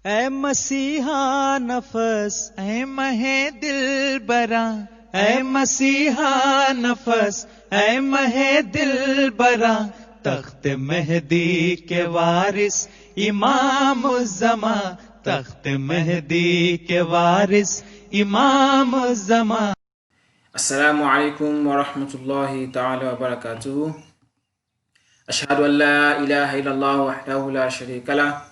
ऐ मसीहा नफस, ऐ महे दिल बरा, ऐ मसीहा नफस, ऐ महे दिल बरा, तख्त मेहदी के वारिस इमाम ज़मा, तख्त मेहदी के वारिस इमाम Zama. Assalamu alaikum wa rahmatullahi ta'ala wa barakatuhu. Ashhadu an la ilaha illallah wahdahu la sharika lah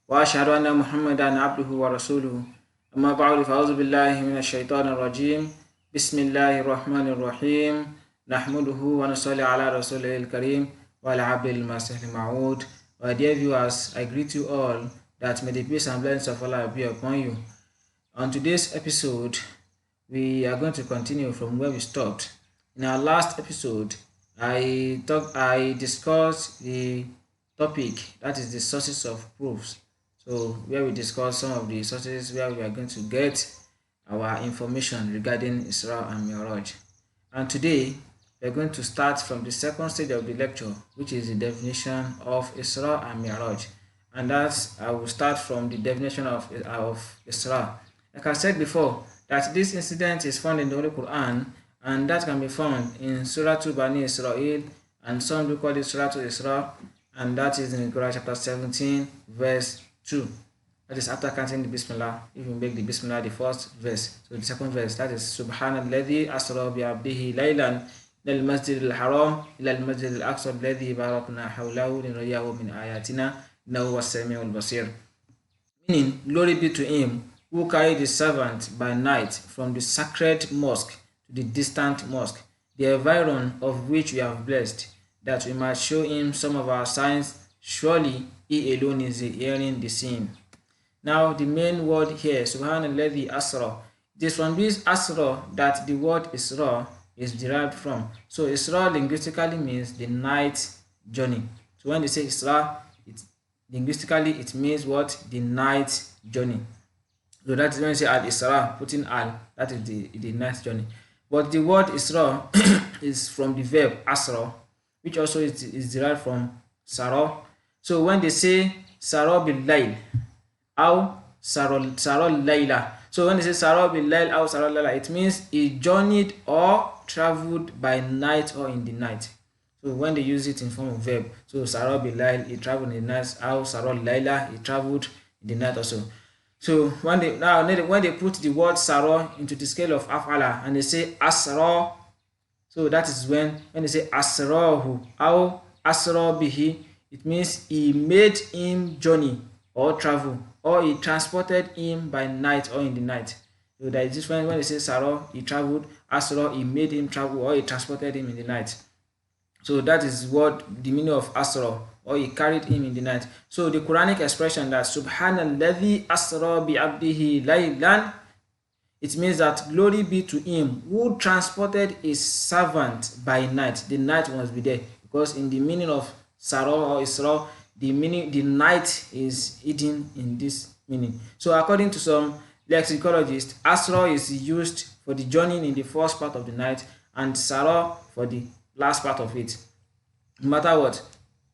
wa ashhadu anna Muhammadan abduhu wa rasuluhu. Amma ba'du, fa'udhu billahi minash shaitanir rajim. Bismillahir rahmanir rahim. Nahmaduhu wa nusalli ala rasulihil kareem wa ala abdil masihil ma'ud. Our dear viewers, I greet you all that may the peace and blessings of Allah be upon you. On today's episode, we are going to continue from where we stopped. In our last episode, I discussed the topic, that is the sources of proofs. So where we discussed some of the sources where we are going to get our information regarding Isra and Mi'raj. And today we are going to start from the second stage of the lecture, which is the definition of Isra and Mi'raj. And that's, I will start from the definition of Isra. Like I said before, that this incident is found in the Holy Quran, and that can be found in Surah to Bani Israel, and some do call it Surah to Isra, and that is in Quran chapter 17, verse 2. That is after counting the Bismillah. If you make the Bismillah the first verse, so the second verse, that is Subhanalladhi asra bi abdihi laylan ila al-masjid al-haram ila al-masjid al-aqsa alladhi barakna hawlahu linuriyahu min ayatina innahu was-sami'ul basir. Meaning, glory be to him who carried the servant by night from the sacred mosque to the distant mosque, the environ of which we have blessed, that we might show him some of our signs. Surely he alone is the hearing, the seeing. Now the main word here, Subhanalladhi asra, it is from this asra that the word Isra is derived from. So Isra linguistically means the night journey. So when they say Isra, linguistically it means what? The night journey. So that is when you say al-Isra, putting al, that is the night journey. But the word Isra is from the verb asra, which also is derived from Sarah. So when they say Sarah bil layl, or Sarah layla. So when they say Sarah bil layl or Sarah layla, it means he journeyed or traveled by night or in the night. So when they use it in form of verb, so Sarah bil layl, he traveled in the night, or Sarah layla, he traveled in the night also. So when they put the word Sarah into the scale of af'ala and they say asra, so that is when they say asrahu or asra bihi, it means he made him journey or travel, or he transported him by night or in the night. So that is different when they say Sarah, he traveled, asra, he made him travel or he transported him in the night. So that is what the meaning of asra, or he carried him in the night. So the Quranic expression that Subhanalladhi asra bi abdihi laylan, it means that glory be to him who transported his servant by night. The night must be there, because in the meaning of Sarah or Isra, the night is hidden in this meaning. So according to some lexicologists, asra is used for the journey in the first part of the night, and Sarah for the last part of it. No matter what,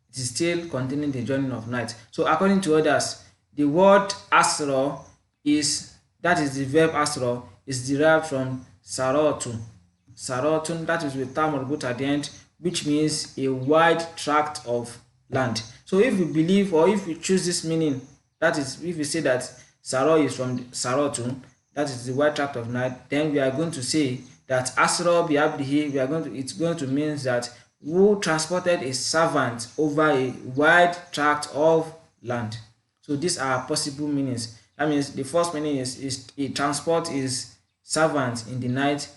it is still containing the journey of night. So according to others, the word asra is, that is the verb asra, is derived from saratun. Saratun, that is with tam or at the end, which means a wide tract of land. So if we believe, or if we choose this meaning, that is, if we say that Sarah is from Saratun, that is the wide tract of night, then we are going to say that asra bi abdihi, it's going to mean that who transported a servant over a wide tract of land. So these are possible meanings. That means the first meaning is he transport his servant in the night.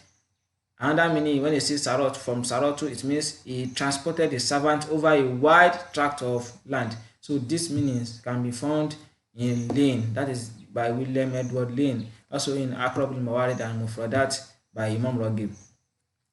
Another meaning, when they say Sarot, from Sarotu, it means he transported a servant over a wide tract of land. So these meanings can be found in Lane, that is by William Edward Lane, also in Aqrab al-Mawarid and Mufradat by Imam Raghib.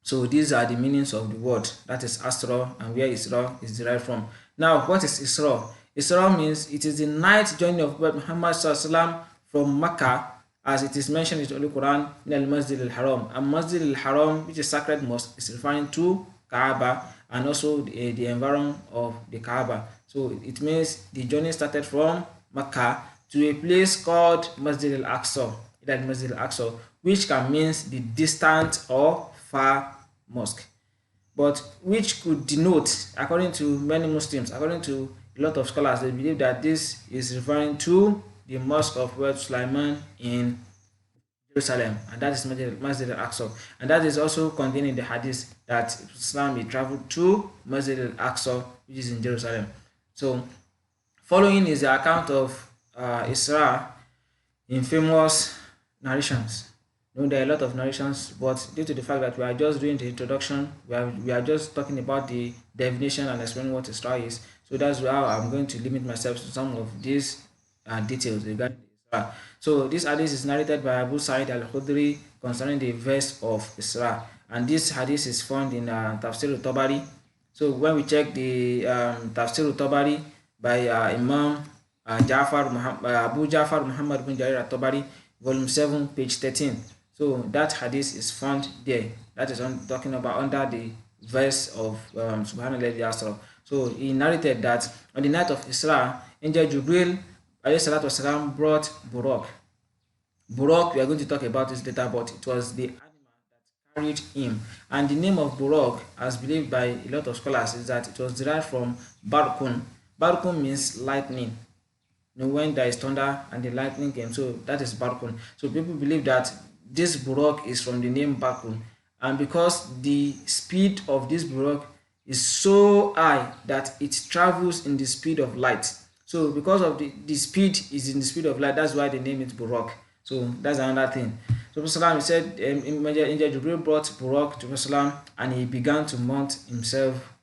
So these are the meanings of the word, that is Asra, and where Isra is derived from. Now, what is Isra? Isra means it is the night journey of Prophet Muhammad Sallallahu from Mecca, as it is mentioned in the Holy Quran, in al-Masjid al-Haram. And Masjid al-Haram, which is sacred mosque, is referring to Kaaba and also the environment of the Kaaba. So it means the journey started from Mecca to a place called Masjid al-Aqsa, that Masjid al-Aqsa, which can mean the distant or far mosque, but which could denote, according to many Muslims, according to a lot of scholars, they believe that this is referring to the mosque of Prophet Sulaiman in Jerusalem, and that is Masjid al-Aqsa, and that is also contained in the hadith that Islam he traveled to Masjid al-Aqsa, which is in Jerusalem. So following is the account of Isra in famous narrations. You know, there are a lot of narrations, but due to the fact that we are just doing the introduction, we are just talking about the definition and explaining what Isra is. So that's how I'm going to limit myself to some of these details regarding Isra. So this hadith is narrated by Abu Sa'id al-Khudri concerning the verse of Isra, and this hadith is found in Tafsir al-Tabari. So when we check the Tafsir al-Tabari by Imam Abu Ja'far Muhammad bin Jarir al-Tabari, volume 7, page 13. So that hadith is found there. That is talking about under the verse of Subhanallah Asra. So he narrated that on the night of Isra, Angel Jibril والسلام, brought Buraq. Buraq, we are going to talk about this later, but it was the animal that carried him. And the name of Buraq, as believed by a lot of scholars, is that it was derived from Barkun. Barkun means lightning. You know, when there is thunder and the lightning came, so that is Barkun. So people believe that this Buraq is from the name Barkun, and because the speed of this Buraq is so high that it travels in the speed of light. So because of the speed is in the speed of light, that's why they name it Buraq. So that's another thing. So Prophet said, Angel Jibril brought Buraq to Prophet and he began to mount himself.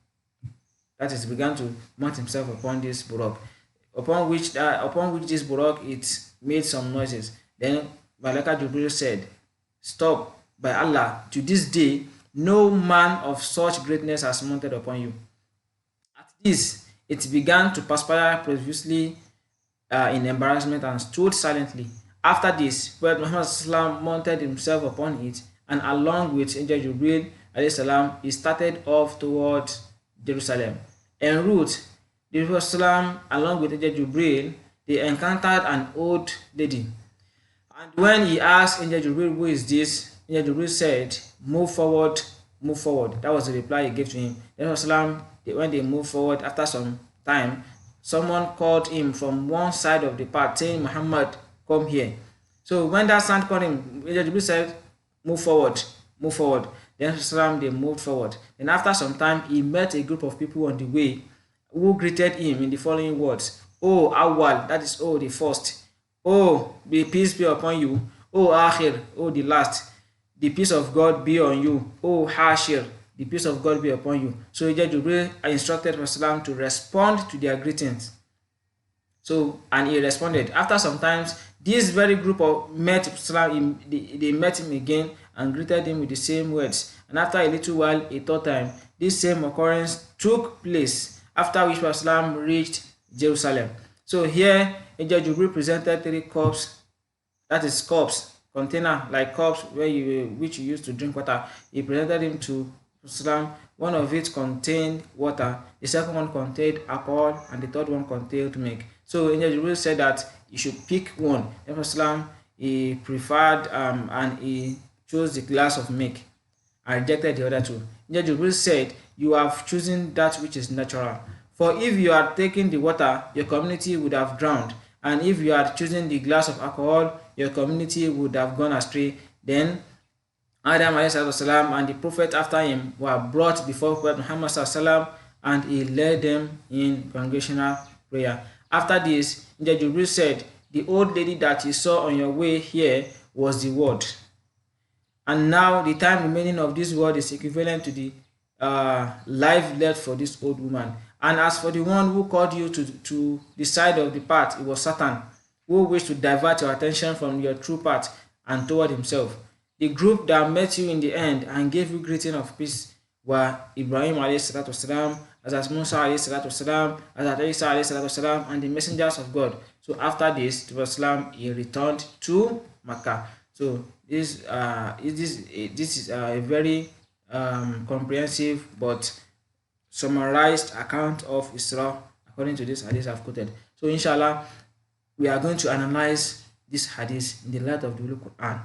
That is, began to mount himself upon this Buraq, upon which this Buraq it made some noises. Then Malaka Jibril said, "Stop! By Allah, to this day, no man of such greatness has mounted upon you." At this, it began to perspire profusely in embarrassment and stood silently. After this, Prophet Muhammad mounted himself upon it, and along with Angel Jibril salam, he started off towards Jerusalem. En route, the Prophet along with Angel Jibril, they encountered an old lady. And when he asked Angel Jibril, "Who is this?" Angel Jibril said, "Move forward, move forward." That was the reply he gave to him. Then when they moved forward, after some time, someone called him from one side of the path, saying, "Muhammad, come here." So when that sound called him, Angel Jibril said, "Move forward, move forward." Then they moved forward. Then after some time, he met a group of people on the way who greeted him in the following words: "Oh Awal," that is, "Oh the first. Oh, the peace be upon you. Oh Akhir, oh the last. The peace of God be on you. Oh Hashir, the peace of God be upon you." So Angel Jibril instructed Prophet to respond to their greetings. So, and he responded. After some time, this very group met Islam. They met him again and greeted him with the same words. And after a little while, a third time, this same occurrence took place. After which Islam reached Jerusalem. So here, Angel Jibril presented 3 cups. That is cups, container like cups which you used to drink water. He presented him to Islam. One of it contained water, the second one contained alcohol, and the third one contained milk. So Angel Jibril said that he should pick one. Then Islam he preferred and he chose the glass of milk and rejected the other 2. Angel Jibril said, "You have chosen that which is natural. For if you had taken the water, your community would have drowned. And if you had chosen the glass of alcohol, your community would have gone astray." Then Adam salam, and the prophet after him were brought before Prophet Muhammad and he led them in congregational prayer. After this, Angel Jibril said, "The old lady that you saw on your way here was the word. And now the time remaining of this word is equivalent to the life left for this old woman. And as for the one who called you to the side of the path, it was Satan, who wished to divert your attention from your true path and toward himself. The group that met you in the end and gave you greeting of peace were Ibrahim والسلام, Hazrat Musa والسلام, Hazrat Isa والسلام, and the messengers of God. So after this, Islam he returned to Makkah. So this is a very comprehensive but summarized account of Isra according to this hadith I've quoted. So inshallah, we are going to analyze this hadith in the light of the Holy Quran,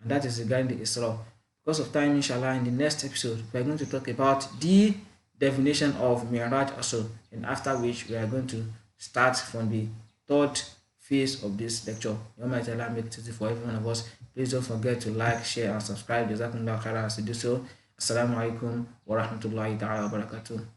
and that is regarding the Isra. Because of time, inshallah, in the next episode, we are going to talk about the definition of Mi'raj also, and after which we are going to start from the third phase of this lecture. May Allah make it easy for every one of us. Please don't forget to like, share, and subscribe. Jazakumullah khairan as you do so. Assalamu alaikum wa rahmatullahi ta'ala wa barakatuh.